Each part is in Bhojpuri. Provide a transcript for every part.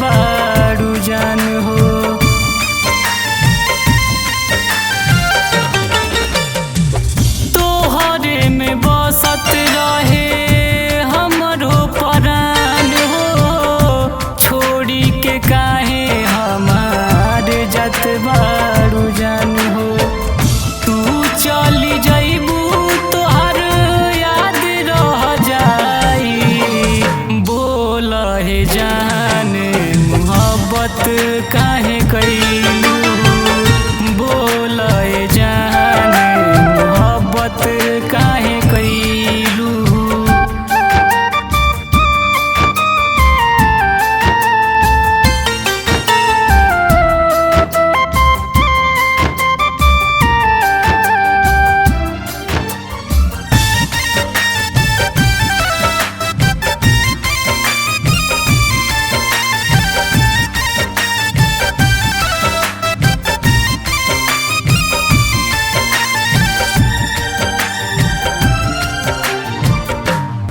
बारू जान हो। तोहरे में बसत रहे हमरो परान हो, छोड़ी के काहे हमारे जात बारू जान हो। तू चली जाइबू तोहर याद रह जाई, बोल हे जान मोहब्बत काहे कइलू, बोल हे जान मोहब्बत काहे कइलू।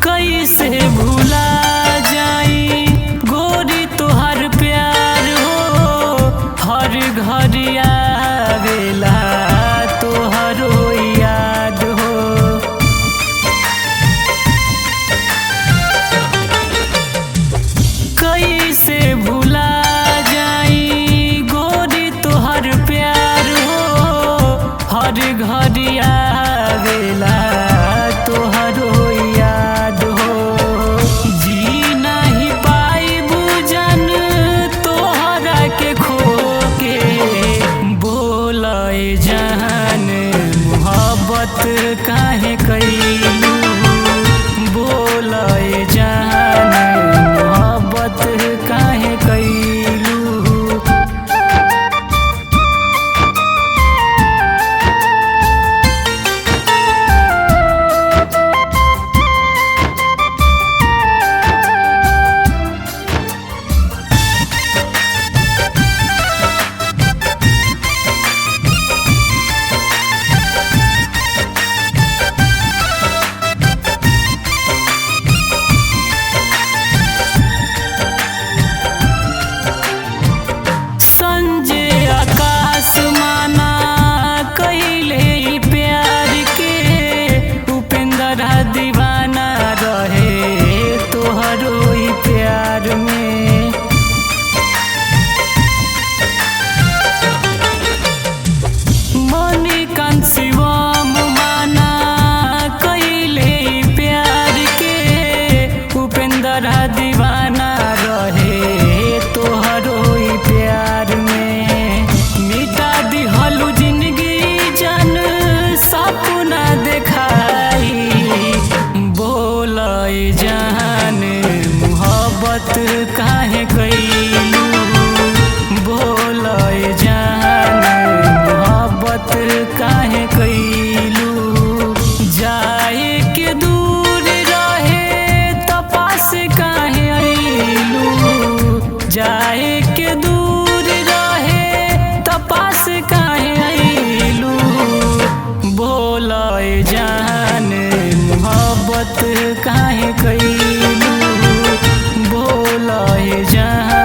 कैसे भूला जाई गोरी तोहर प्यार हो, हर घर आवेला तोहरो याद हो। कैसे भूला जाई गोरी तोहर प्यार हो, हर घर आवेला तोहरो याद हो। जी नहीं पाइबू जान तोहरा के खो के, बोल जान मोहब्बत काहे कइलू, बोल जान मोहब्बत काहे कइलू। संजय आकाश माना कइले ई प्यार के, उपेंद्र दीवाना रहे तोहरो ई प्यार में। मणिकांत शिवम माना कइले ई प्यार के, उपेंद्र दीवाना रहे तोहरो ई प्यार में। मिटा दिहलू जिंदगी जान सपना देखाई, बोल जान मोहब्बत काहे कइलू, बोल जान मोहब्बत काहे कइलू। जाए के दूर रहे तपास काहे अइलू, जाए के दूर रहे तपास काहे अइलू, बोल जान मोहब्बत काहे कइलू, बोल जान।